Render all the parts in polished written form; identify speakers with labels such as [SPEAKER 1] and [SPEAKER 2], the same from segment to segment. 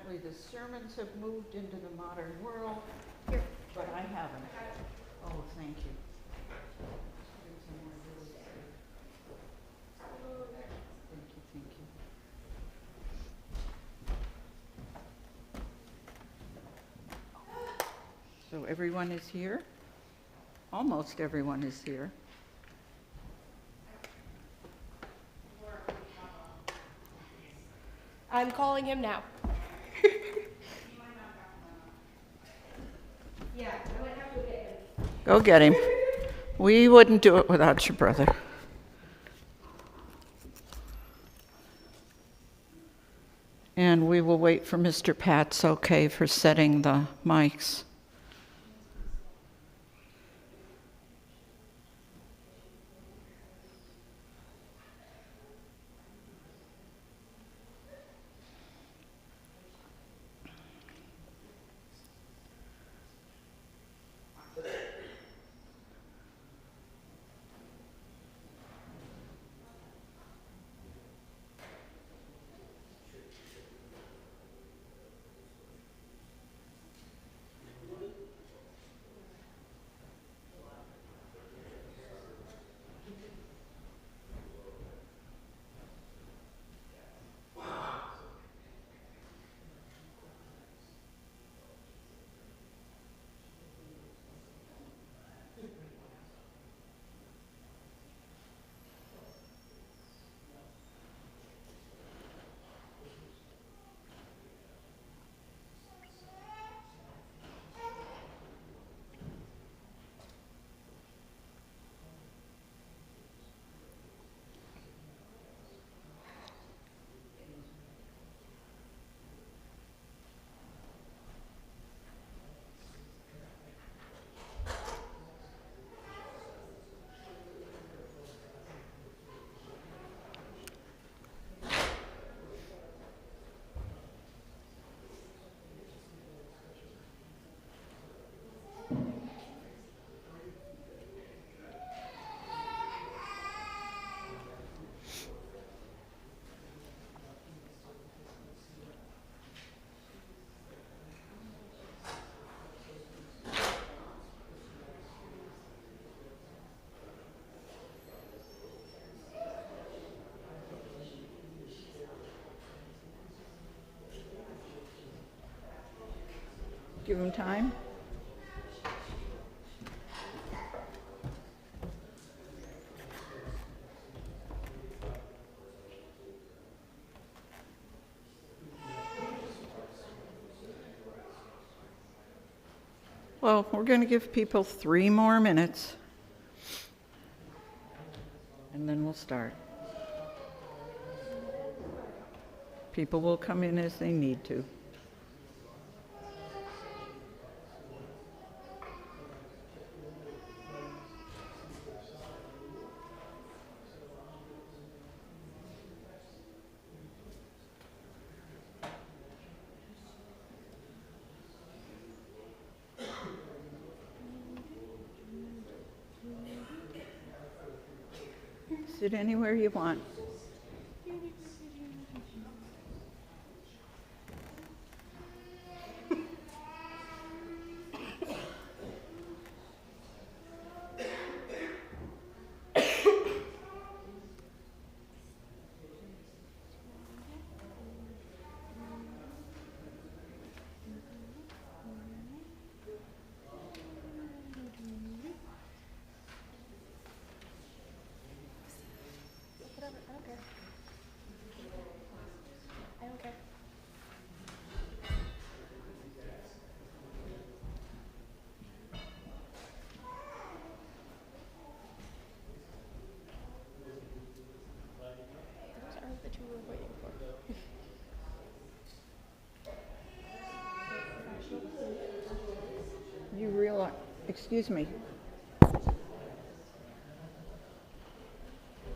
[SPEAKER 1] apparently the sermons have moved into the modern world,
[SPEAKER 2] Here.
[SPEAKER 1] but I haven't. Oh, thank you. Get somewhere really safe. Thank you, thank you. So everyone is here? Almost everyone is here.
[SPEAKER 2] I'm calling him now. Yeah, I might have to get him.
[SPEAKER 1] Go get him. We wouldn't do it without your brother. And we will wait for Mr. Pat's okay for setting the mics. Give him time. Well, we're going to give people 3 more minutes, and then we'll start. People will come in as they need to. Sit anywhere you want.
[SPEAKER 2] Whatever, I don't care. I don't care. Those aren't the two we're waiting for.
[SPEAKER 1] You realize, excuse me.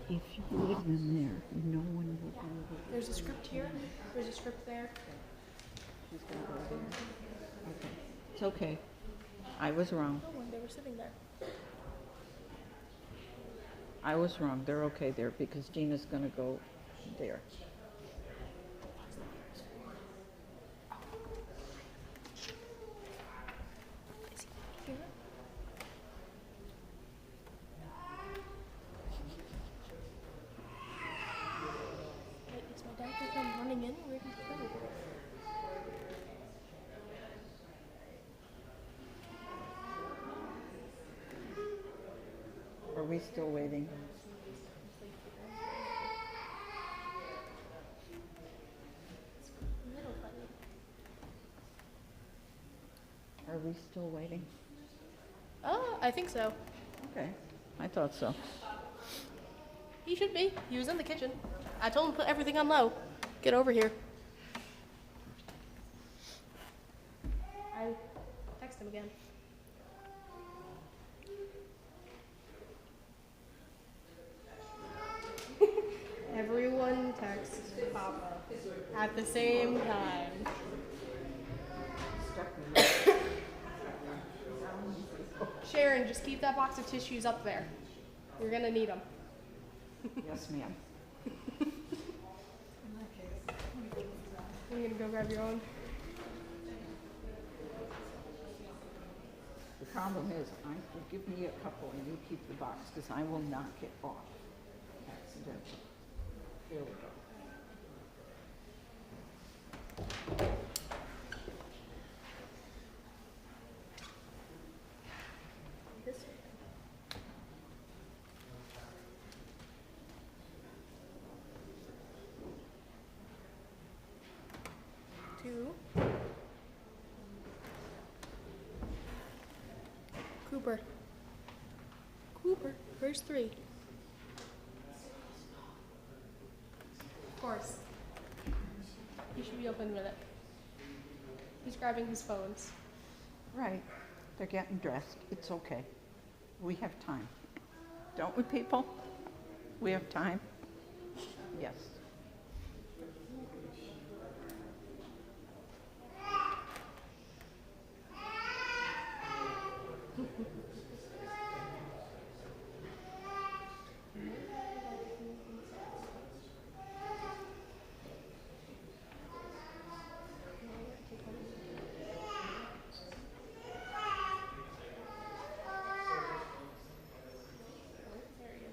[SPEAKER 1] If you leave them there, no one will be able to.
[SPEAKER 2] There's a script here. There's a script there.
[SPEAKER 1] She's gonna go there. Okay. It's okay. I was wrong.
[SPEAKER 2] Oh, and they were sitting there.
[SPEAKER 1] I was wrong. They're okay there because Gina's gonna go there.
[SPEAKER 2] going in? Where did you go?
[SPEAKER 1] Are we still waiting?
[SPEAKER 2] Little funny.
[SPEAKER 1] Are we still waiting?
[SPEAKER 2] Oh, I think so.
[SPEAKER 1] Okay, I thought so.
[SPEAKER 2] He should be. He was in the kitchen. I told him to put everything on low. Get over here. I text him again. Everyone texts Papa at the same time. Sharon, just keep that box of tissues up there. You're gonna need them.
[SPEAKER 1] Yes, ma'am.
[SPEAKER 2] I'm gonna go grab your own.
[SPEAKER 1] The problem is, give me a couple and you keep the box, because I will knock it off accidentally. Here we go.
[SPEAKER 2] This two. Cooper. Cooper, where's three? Of course. He should be open with it. He's grabbing his phones.
[SPEAKER 1] Right, they're getting dressed, it's okay. We have time. Don't we, people? We have time? Yes.
[SPEAKER 2] There he is.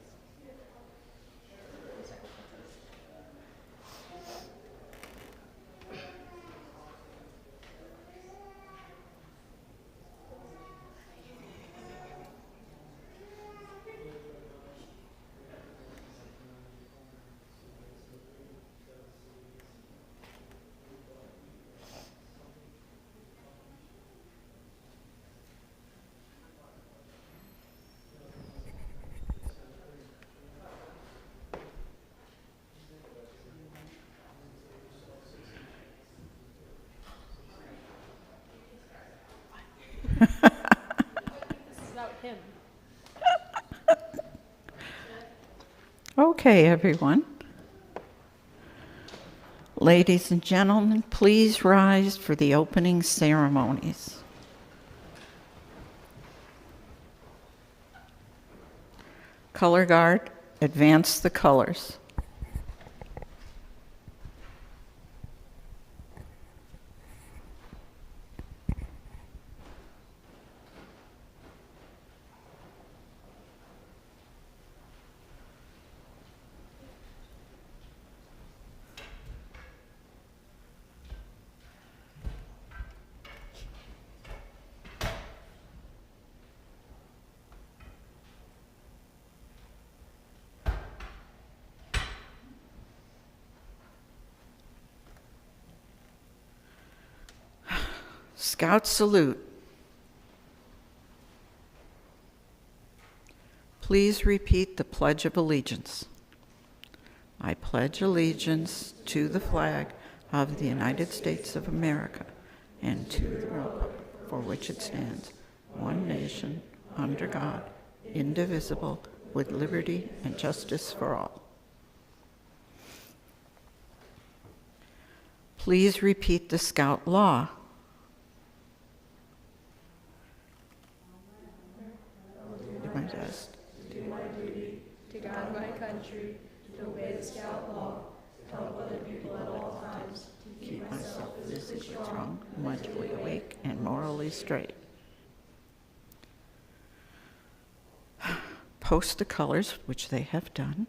[SPEAKER 2] This is about him.
[SPEAKER 1] Okay, everyone. Ladies and gentlemen, please rise for the opening ceremonies. Color guard, advance the colors. Scout salute. Please repeat the Pledge of Allegiance. I pledge allegiance to the flag of the United States of America and to the republic for which it stands, one nation, under God, indivisible, with liberty and justice for all. Please repeat the Scout law. Do my best.
[SPEAKER 2] To guide my country, to obey the Scout law, to help other people at all times, to
[SPEAKER 1] Keep myself physically strong, mentally awake, and morally straight. Post the colors, which they have done.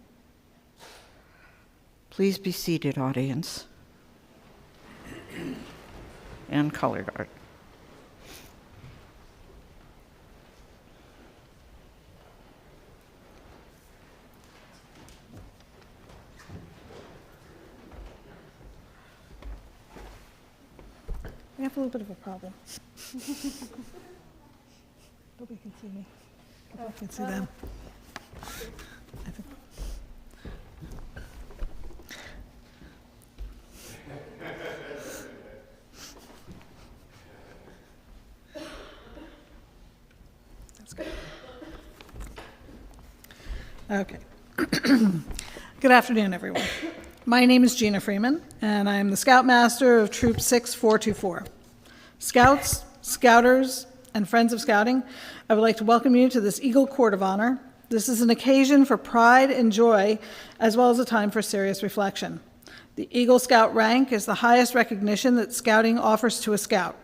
[SPEAKER 1] Please be seated, audience. and color guard.
[SPEAKER 3] We have a little bit of a problem. Nobody can see me. Nobody can see them. I think- That's good. Okay. Good afternoon, everyone. My name is Gina Freeman, and I am the Scoutmaster of Troop 6424. Scouts, Scouters, and Friends of Scouting, I would like to welcome you to this Eagle Court of Honor. This is an occasion for pride and joy, as well as a time for serious reflection. The Eagle Scout rank is the highest recognition that Scouting offers to a Scout.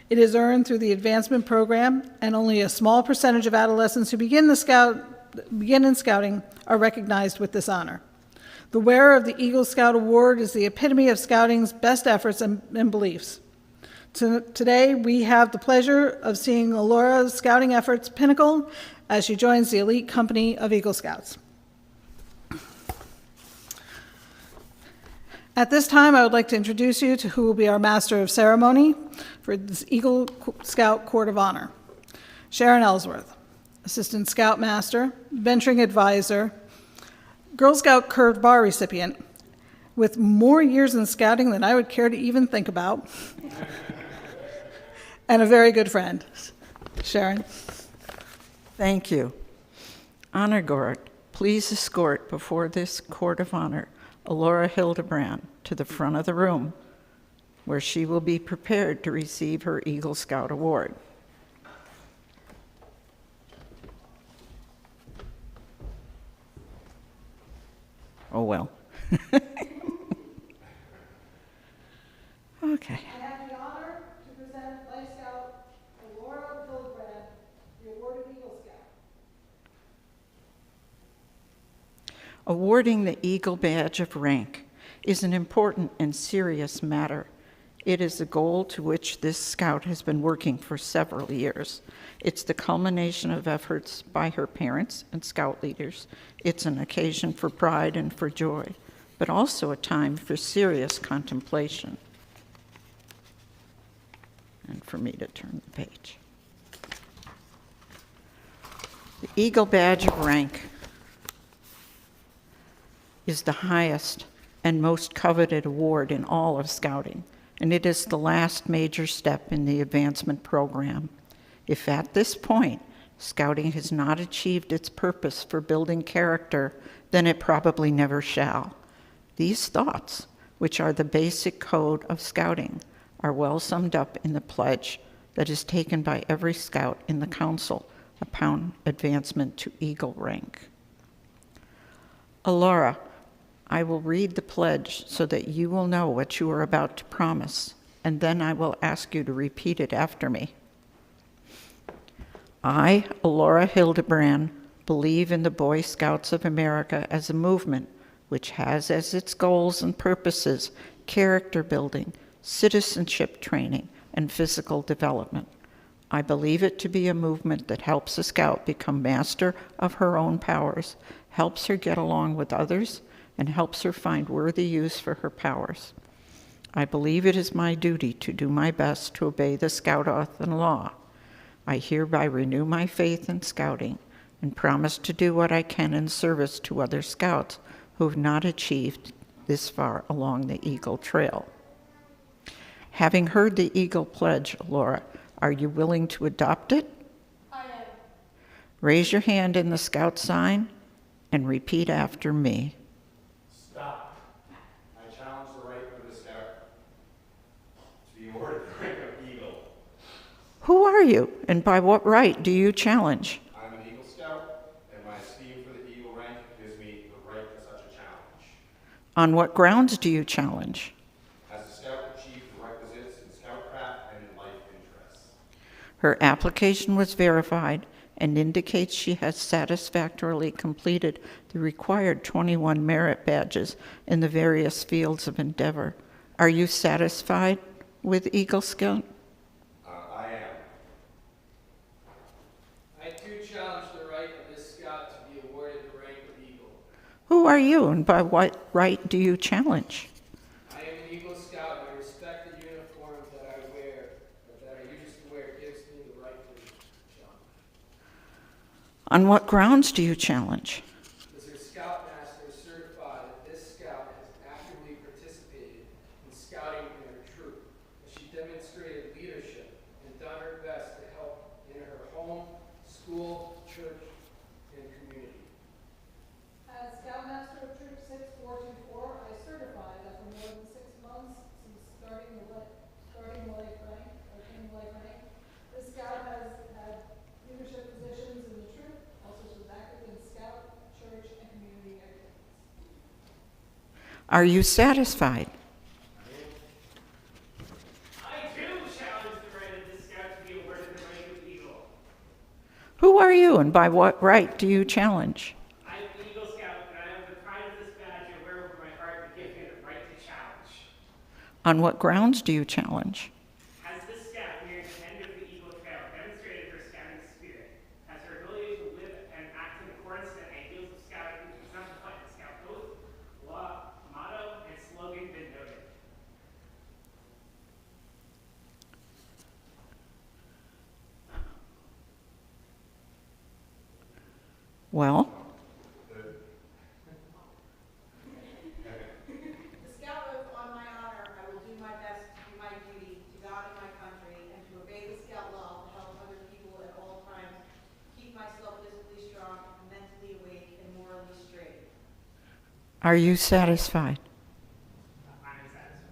[SPEAKER 3] It is earned through the advancement program, and only a small percentage of adolescents who begin in Scouting are recognized with this honor. The wearer of the Eagle Scout Award is the epitome of Scouting's best efforts and beliefs. Today, we have the pleasure of seeing Alora's Scouting efforts pinnacle as she joins the elite company of Eagle Scouts. At this time, I would like to introduce you to who will be our Master of Ceremony for this Eagle Scout Court of Honor. Sharon Ellsworth, Assistant Scoutmaster, Venturing Advisor, Girl Scout Curved Bar recipient, with more years in Scouting than I would care to even think about, and a very good friend. Sharon.
[SPEAKER 1] Thank you. Honor Guard, please escort before this Court of Honor Alora Hildebrand to the front of the room, where she will be prepared to receive her Eagle Scout Award. Oh, well. Okay.
[SPEAKER 3] I have the honor to present Life Scout Alora Hildebrand, the Award of Eagle Scout.
[SPEAKER 1] Awarding the Eagle Badge of Rank is an important and serious matter. It is a goal to which this Scout has been working for several years. It's the culmination of efforts by her parents and Scout leaders. It's an occasion for pride and for joy, but also a time for serious contemplation. And for me to turn the page. The Eagle Badge of Rank is the highest and most coveted award in all of Scouting, and it is the last major step in the advancement program. If at this point Scouting has not achieved its purpose for building character, then it probably never shall. These thoughts, which are the basic code of Scouting, are well summed up in the pledge that is taken by every Scout in the Council upon advancement to Eagle rank. Alora, I will read the pledge so that you will know what you are about to promise, and then I will ask you to repeat it after me. I, Alora Hildebrand, believe in the Boy Scouts of America as a movement which has as its goals and purposes character building, citizenship training, and physical development. I believe it to be a movement that helps a Scout become master of her own powers, helps her get along with others, and helps her find worthy use for her powers. I believe it is my duty to do my best to obey the Scout Oath and law. I hereby renew my faith in Scouting and promise to do what I can in service to other Scouts who have not achieved this far along the Eagle Trail. Having heard the Eagle Pledge, Laura, are you willing to adopt it?
[SPEAKER 2] I am.
[SPEAKER 1] Raise your hand in the Scout sign and repeat after me.
[SPEAKER 4] Stop. I challenge the right of the Scout to be awarded the rank of Eagle.
[SPEAKER 1] Who are you, and by what right do you challenge?
[SPEAKER 4] I'm an Eagle Scout, and my esteem for the Eagle rank gives me the right to such a challenge.
[SPEAKER 1] On what grounds do you challenge?
[SPEAKER 4] As a Scout achieved the requisites in Scoutcraft and in life interests.
[SPEAKER 1] Her application was verified and indicates she has satisfactorily completed the required 21 merit badges in the various fields of endeavor. Are you satisfied? with Eagle Scout?
[SPEAKER 4] I am.
[SPEAKER 5] I too challenge the right of this scout to be awarded the rank of Eagle.
[SPEAKER 1] Who are you, and by what right do you challenge?
[SPEAKER 5] I am an Eagle Scout and I respect the uniform that I wear, or that I used to wear, gives me the right to challenge.
[SPEAKER 1] On what grounds do you challenge?
[SPEAKER 5] Does your Scoutmaster certify that this scout has actively participated in scouting in her troop, that she demonstrated leadership and done her best to help in her home, school, church, and community?
[SPEAKER 3] As Scoutmaster of Troop 6424, I certify that for more than 6 months since starting the life rank, this scout has had leadership positions in the troop, also was active in scout, church, and community activities.
[SPEAKER 1] Are you satisfied?
[SPEAKER 6] I too challenge the right of this scout to be awarded the rank of Eagle.
[SPEAKER 1] Who are you, and by what right do you challenge?
[SPEAKER 6] I am the Eagle Scout, and I have the pride of this badge I wear over my heart that gives me the right to challenge.
[SPEAKER 1] On what grounds do you challenge?
[SPEAKER 6] Has this scout, near the end of the Eagle Trail, demonstrated her scouting spirit? Has her ability to live and act in accordance with the ideals of scouting, exemplified in Scout oath, law, motto, and slogan been noted?
[SPEAKER 1] Well,
[SPEAKER 7] The scout oath on my honor, I will do my best to do my duty to God and my country and to obey the scout law to help other people at all times, keep myself physically strong, mentally awake, and morally straight.
[SPEAKER 1] are you satisfied?
[SPEAKER 6] I am satisfied.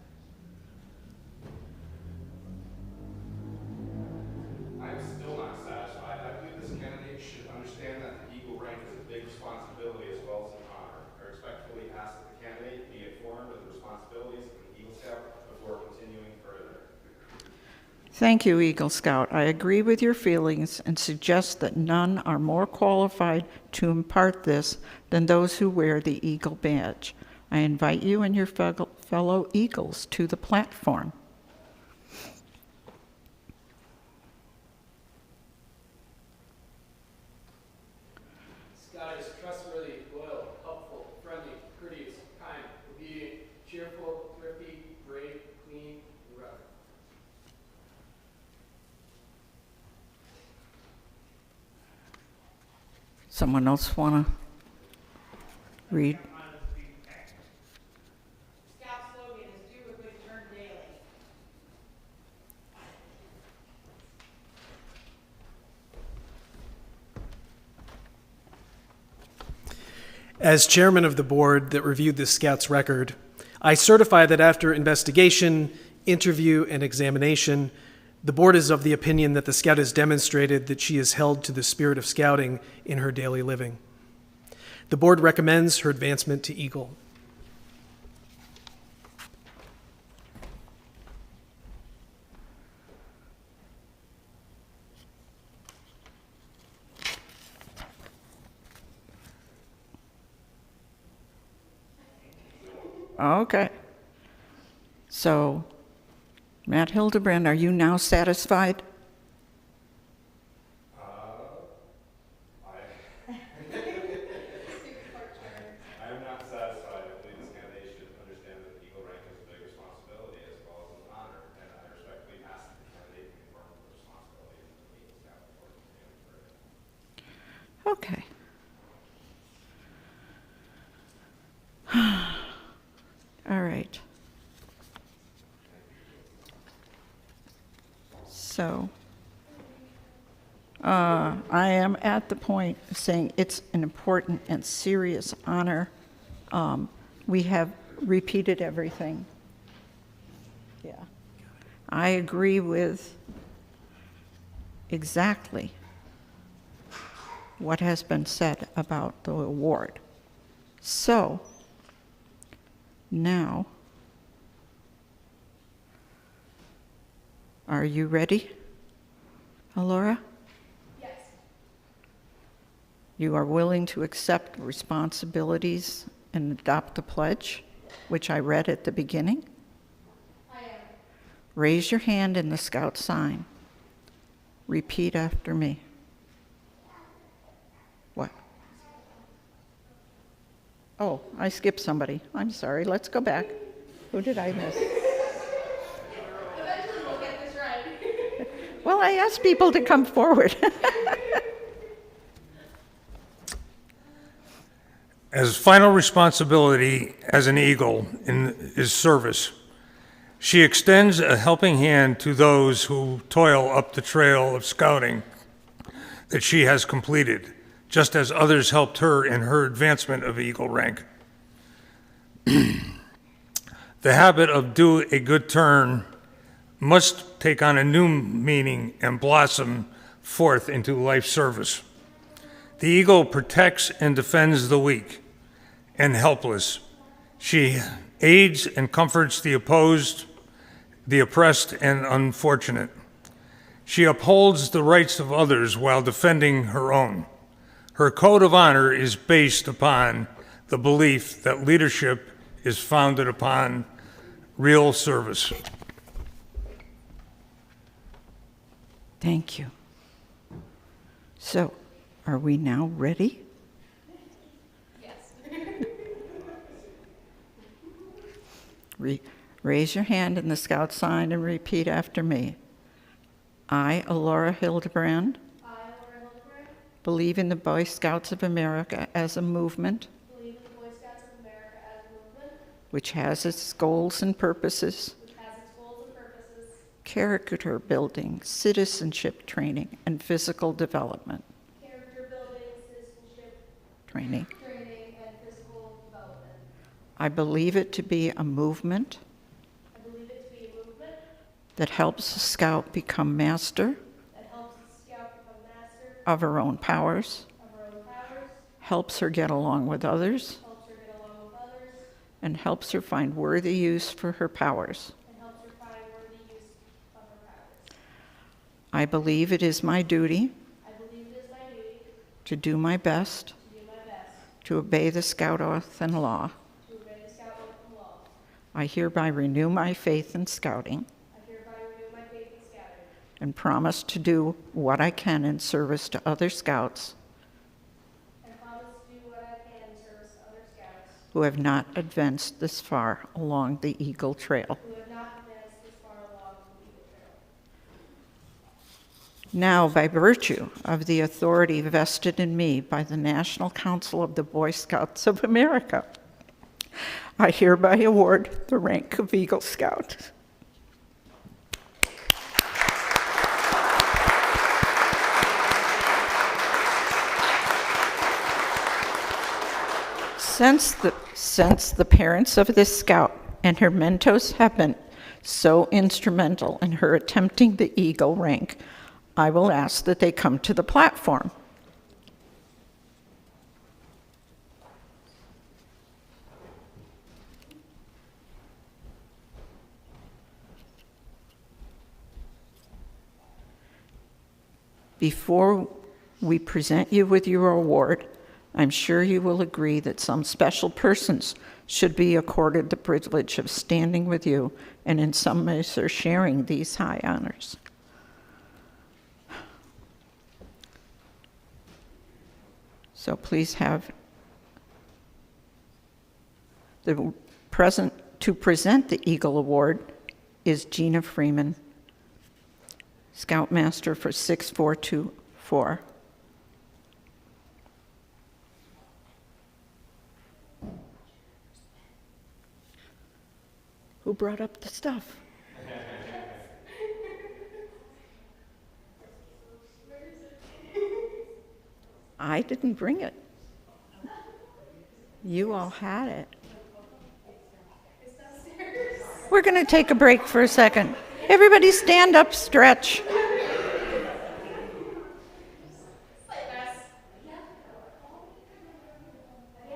[SPEAKER 4] I'm still not satisfied. I believe this candidate should understand that the Eagle rank is a big responsibility as well as an honor. I respectfully ask that the candidate be informed of the responsibilities of an Eagle Scout before continuing further.
[SPEAKER 1] Thank you, Eagle Scout. I agree with your feelings and suggest that none are more qualified to impart this than those who wear the Eagle badge. I invite you and your fellow Eagles to the platform.
[SPEAKER 5] Scout is trustworthy, loyal, helpful, friendly, courteous, kind, obedient, cheerful, thrifty, brave, clean, and rugged.
[SPEAKER 1] Someone else want to read?
[SPEAKER 7] Scout slogan is do a good turn daily.
[SPEAKER 8] As chairman of the board that reviewed the Scout's record, I certify that after investigation, interview, and examination, the board is of the opinion that the Scout has demonstrated that she is held to the spirit of scouting in her daily living. The board recommends her advancement to Eagle.
[SPEAKER 1] Okay. So, Matt Hildebrand, are you now satisfied?
[SPEAKER 4] I am not satisfied. I believe this candidate should understand that the Eagle rank is a big responsibility as well as an honor, and I respectfully ask that the candidate be informed of the responsibilities of the Eagle Scout before continuing further.
[SPEAKER 1] Okay. All right. So, I am at the point of saying it's an important and serious honor. We have repeated everything. Yeah. I agree with exactly what has been said about the award. So, now, are you ready, Alora?
[SPEAKER 2] Yes.
[SPEAKER 1] You are willing to accept responsibilities and adopt the pledge, which I read at the beginning?
[SPEAKER 2] I am.
[SPEAKER 1] Raise your hand in the Scout sign. Repeat after me. What? Oh, I skipped somebody. I'm sorry. Let's go back. Who did I miss?
[SPEAKER 2] Eventually we'll get this right.
[SPEAKER 1] Well, I asked people to come forward.
[SPEAKER 9] As final responsibility as an Eagle is service. She extends a helping hand to those who toil up the trail of scouting that she has completed, just as others helped her in her advancement of Eagle rank. The habit of do a good turn must take on a new meaning and blossom forth into life service. The Eagle protects and defends the weak and helpless. She aids and comforts the opposed, the oppressed, and unfortunate. She upholds the rights of others while defending her own. Her code of honor is based upon the belief that leadership is founded upon real service.
[SPEAKER 1] Thank you. So, are we now ready?
[SPEAKER 2] Yes.
[SPEAKER 1] Raise your hand in the Scout sign and repeat after me. I, Alora Hildebrand,
[SPEAKER 2] I, Laura Hildebrand,
[SPEAKER 1] believe in the Boy Scouts of America as a movement
[SPEAKER 2] believe in the Boy Scouts of America as a movement
[SPEAKER 1] which has its goals and purposes,
[SPEAKER 2] which has its goals and purposes,
[SPEAKER 1] character building, citizenship training, and physical development
[SPEAKER 2] character building, citizenship
[SPEAKER 1] training.
[SPEAKER 2] training, and physical development.
[SPEAKER 1] I believe it to be a movement
[SPEAKER 2] I believe it to be a movement
[SPEAKER 1] that helps a scout become master
[SPEAKER 2] that helps the scout become master
[SPEAKER 1] of her own powers,
[SPEAKER 2] of her own powers,
[SPEAKER 1] helps her get along with others,
[SPEAKER 2] helps her get along with others,
[SPEAKER 1] and helps her find worthy use for her powers.
[SPEAKER 2] and helps her find worthy use of her powers.
[SPEAKER 1] I believe it is my duty
[SPEAKER 2] I believe it is my duty
[SPEAKER 1] to do my best
[SPEAKER 2] to do my best
[SPEAKER 1] to obey the Scout Oath and law.
[SPEAKER 2] to obey the Scout Oath and law.
[SPEAKER 1] I hereby renew my faith in scouting
[SPEAKER 2] I hereby renew my faith in scouting
[SPEAKER 1] and promise to do what I can in service to other scouts
[SPEAKER 2] and promise to do what I can in service to other scouts
[SPEAKER 1] who have not advanced this far along the Eagle Trail.
[SPEAKER 2] who have not advanced this far along the Eagle Trail.
[SPEAKER 1] Now, by virtue of the authority vested in me by the National Council of the Boy Scouts of America, I hereby award the rank of Eagle Scout. Since the parents of this scout and her mentors have been so instrumental in her attempting the Eagle rank, I will ask that they come to the platform. Before we present you with your award, I'm sure you will agree that some special persons should be accorded the privilege of standing with you and in some measure sharing these high honors. So please have the present to present the Eagle Award is Gina Freeman, Scoutmaster for 6424. Who brought up the stuff? I didn't bring it. You all had it. We're going to take a break for a second. Everybody stand up, stretch.
[SPEAKER 2] No,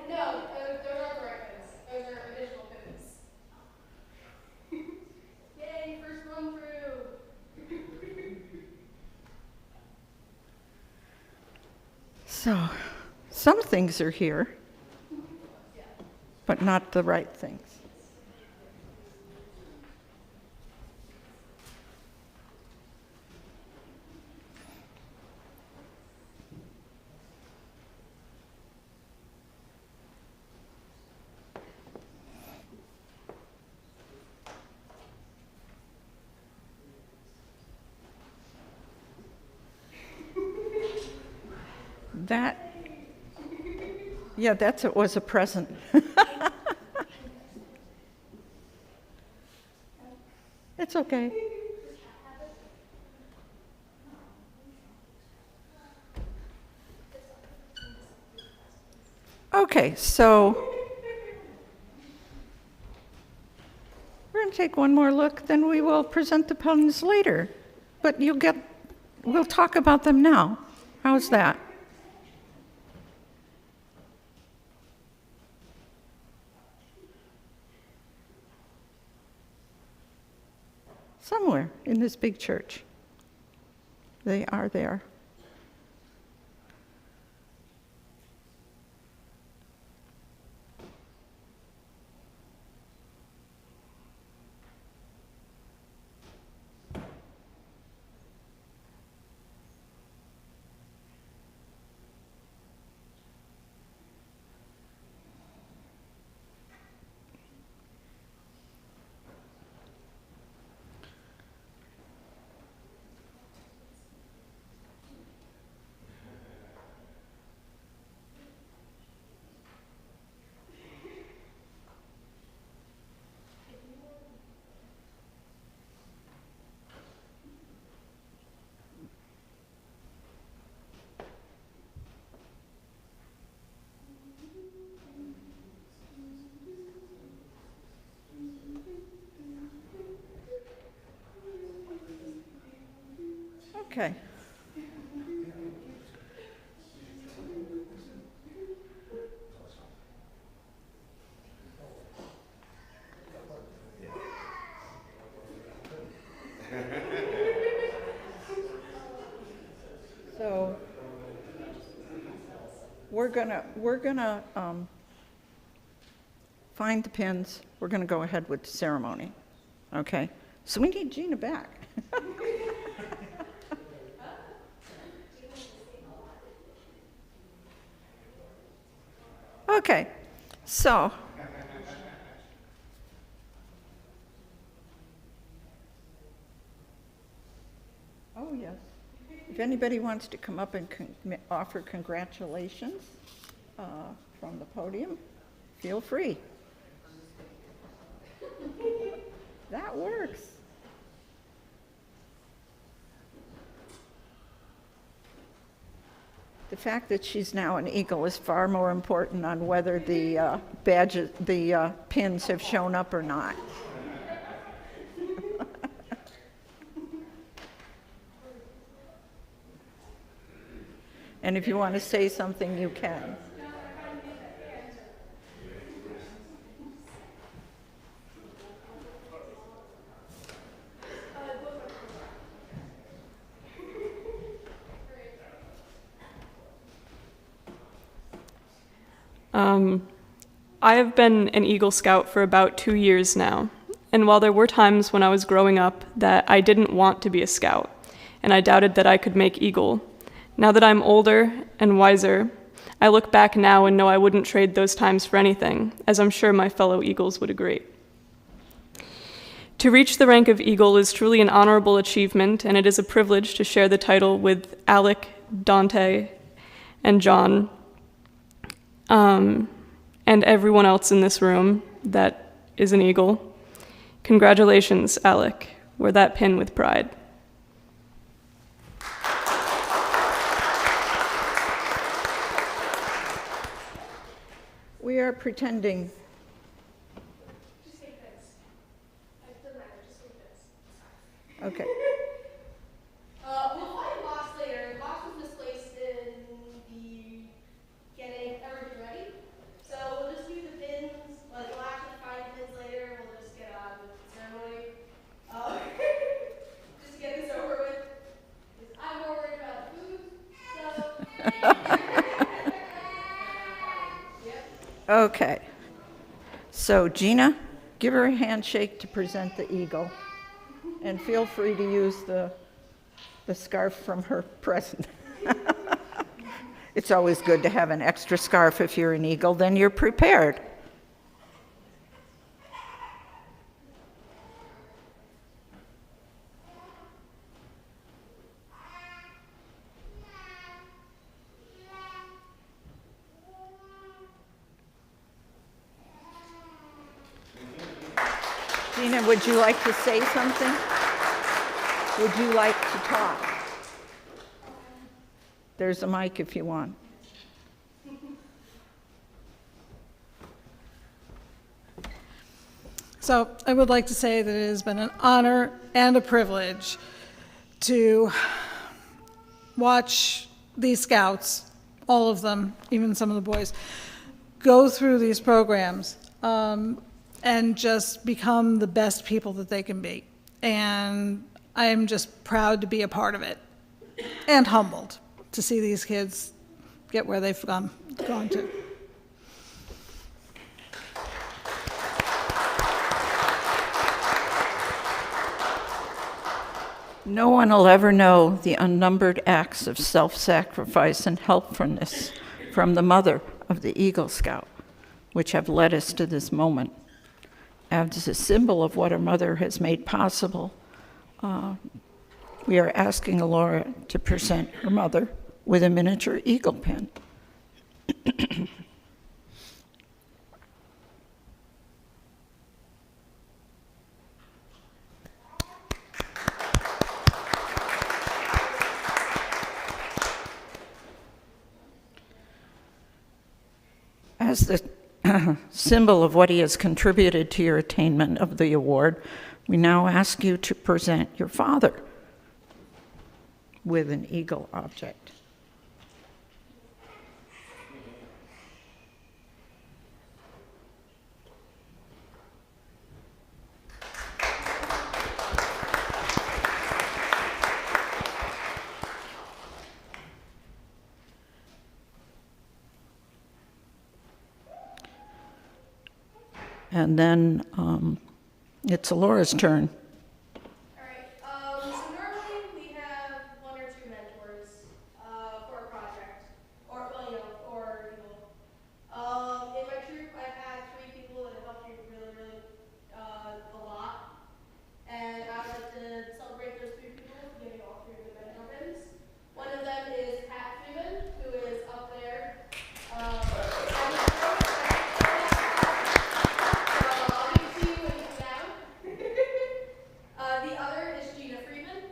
[SPEAKER 2] those aren't the right pins. Those are additional pins. Yay, first run through.
[SPEAKER 1] So, some things are here, but not the right things. That, yeah, it was a present. It's okay. Okay, so we're going to take one more look, then we will present the puns later. But we'll talk about them now. How's that? Somewhere in this big church. They are there. Okay. So we're gonna find the pins. We're gonna go ahead with the ceremony. Okay. So we need Gina back. Okay, so oh yes, if anybody wants to come up and offer congratulations from the podium, feel free. That works. The fact that she's now an Eagle is far more important on whether the badges, the pins have shown up or not. And if you want to say something, you can.
[SPEAKER 10] I have been an Eagle Scout for about 2 years now, and while there were times when I was growing up that I didn't want to be a scout, and I doubted that I could make Eagle, now that I'm older and wiser, I look back now and know I wouldn't trade those times for anything, as I'm sure my fellow Eagles would agree. To reach the rank of Eagle is truly an honorable achievement, and it is a privilege to share the title with Alec, Dante, and John, and everyone else in this room that is an Eagle. Congratulations, Alec. Wear that pin with pride.
[SPEAKER 1] We are pretending.
[SPEAKER 2] Just take this. It doesn't matter, just take this.
[SPEAKER 1] Okay.
[SPEAKER 2] We'll find a box later. The box was misplaced in the getting everything ready. So we'll just do the pins, but we'll actually find the pins later. We'll just get on with the ceremony. Just to get this over with. Because I'm more worried about food, so.
[SPEAKER 1] Okay. So Gina, give her a handshake to present the Eagle. And feel free to use the scarf from her present. It's always good to have an extra scarf if you're an Eagle, then you're prepared. Gina, would you like to say something? Would you like to talk? There's a mic if you want.
[SPEAKER 3] So I would like to say that it has been an honor and a privilege to watch these scouts, all of them, even some of the boys, go through these programs and just become the best people that they can be. And I am just proud to be a part of it and humbled to see these kids get where they've gone to.
[SPEAKER 1] No one will ever know the unnumbered acts of self-sacrifice and helpfulness from the mother of the Eagle Scout, which have led us to this moment. As a symbol of what her mother has made possible, we are asking Laura to present her mother with a miniature eagle pen. As the symbol of what he has contributed to your attainment of the award, we now ask you to present your father with an eagle object. And then it's Laura's turn.
[SPEAKER 2] Alright, so normally we have one or two mentors for a project, or, well, you know, or people. In my troop, I've had 3 people that have helped me really, a lot. And I would like to celebrate those 3 people, giving all 3 of the mentor pins. One of them is Pat Freeman, who is up there. The other is Gina Freeman.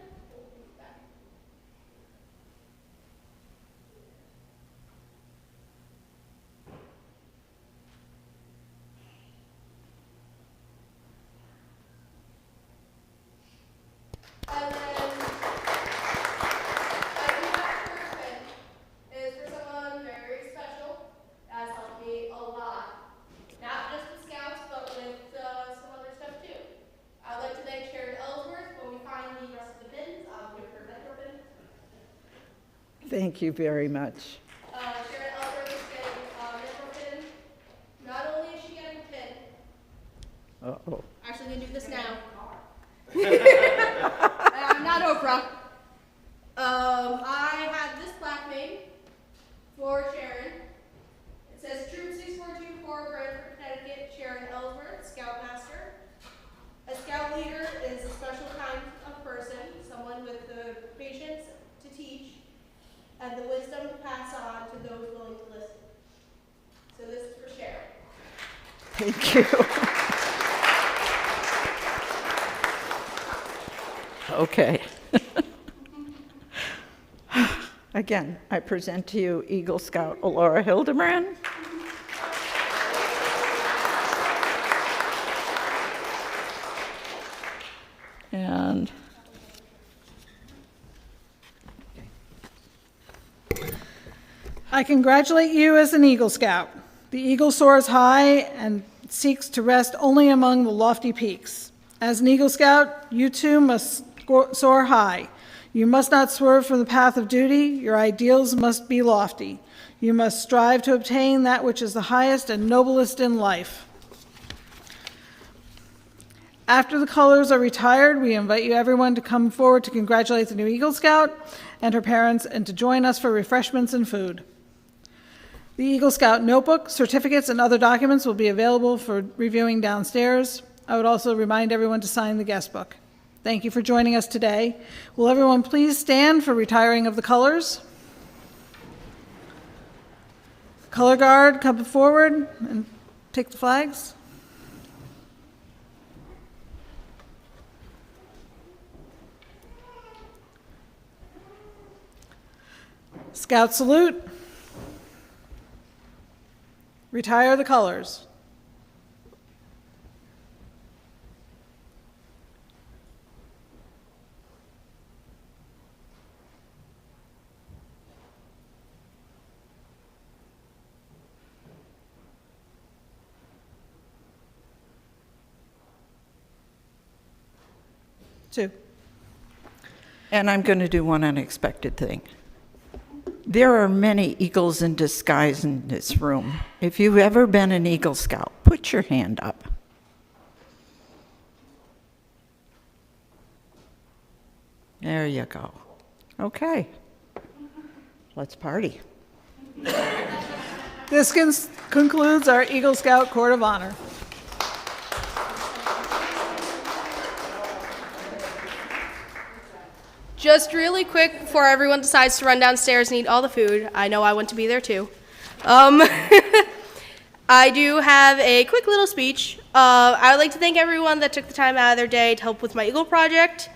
[SPEAKER 2] And then is for someone very special that's helped me a lot. Not just with Scouts, but with some other stuff too. I'd like to thank Sharon Ellsworth. When we find the rest of the pins, I'll give her a mentor pin.
[SPEAKER 1] Thank you very much.
[SPEAKER 2] Sharon Ellsworth is getting a mentor pin. Not only is she getting a pin,
[SPEAKER 1] Uh-oh.
[SPEAKER 2] actually I'm gonna do this now. I'm not Oprah. I had this plaque made for Sharon. It says Troop 6424, Brantford, Connecticut, Sharon Ellsworth, Scoutmaster. A scout leader is a special kind of person, someone with the patience to teach and the wisdom to pass on to those willing to listen. So this is for Sharon.
[SPEAKER 1] Thank you. Okay. Again, I present to you Eagle Scout Laura Hildebrand. And
[SPEAKER 3] I congratulate you as an Eagle Scout. The eagle soars high and seeks to rest only among the lofty peaks. As an Eagle Scout, you too must soar high. You must not swerve from the path of duty. Your ideals must be lofty. You must strive to obtain that which is the highest and noblest in life. After the colors are retired, we invite you everyone to come forward to congratulate the new Eagle Scout and her parents and to join us for refreshments and food. The Eagle Scout notebook, certificates, and other documents will be available for reviewing downstairs. I would also remind everyone to sign the guest book. Thank you for joining us today. Will everyone please stand for retiring of the colors? Color guard, come forward and take the flags. Scout salute. Retire the colors. Two.
[SPEAKER 1] And I'm going to do one unexpected thing. There are many Eagles in disguise in this room. If you've ever been an Eagle Scout, put your hand up. There you go. Okay. Let's party.
[SPEAKER 3] This concludes our Eagle Scout Court of Honor.
[SPEAKER 2] Just really quick before everyone decides to run downstairs and eat all the food. I know I want to be there too. I do have a quick little speech. I would like to thank everyone that took the time out of their day to help with my Eagle project.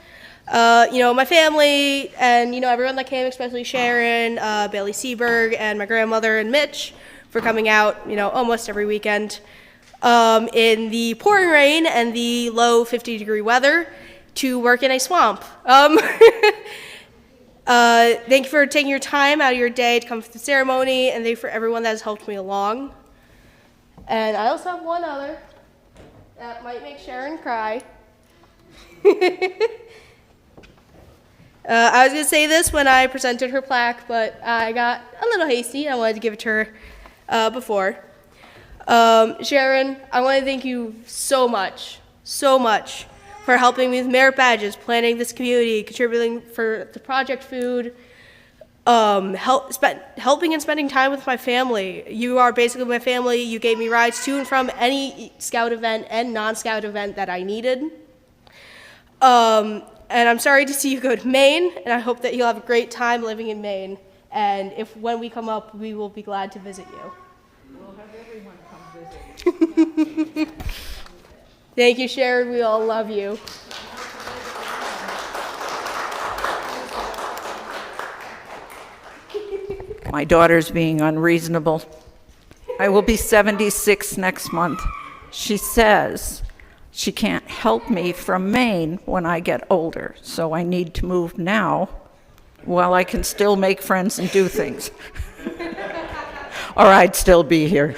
[SPEAKER 2] My family and, everyone that came, especially Sharon, Bailey Seberg, and my grandmother and Mitch for coming out, almost every weekend in the pouring rain and the low 50-degree weather to work in a swamp. Thank you for taking your time out of your day to come to the ceremony, and thank you for everyone that has helped me along. And I also have one other that might make Sharon cry. I was going to say this when I presented her plaque, but I got a little hasty. I wanted to give it to her before. Sharon, I want to thank you so much for helping me with merit badges, planning this community, contributing for the project food, helping and spending time with my family. You are basically my family. You gave me rides to and from any Scout event and non-Scout event that I needed. And I'm sorry to see you go to Maine, and I hope that you'll have a great time living in Maine. And when we come up, we will be glad to visit you.
[SPEAKER 1] We'll have everyone come visit.
[SPEAKER 2] Thank you, Sharon. We all love you.
[SPEAKER 1] My daughter's being unreasonable. I will be 76 next month. She says she can't help me from Maine when I get older, so I need to move now while I can still make friends and do things. Or I'd still be here.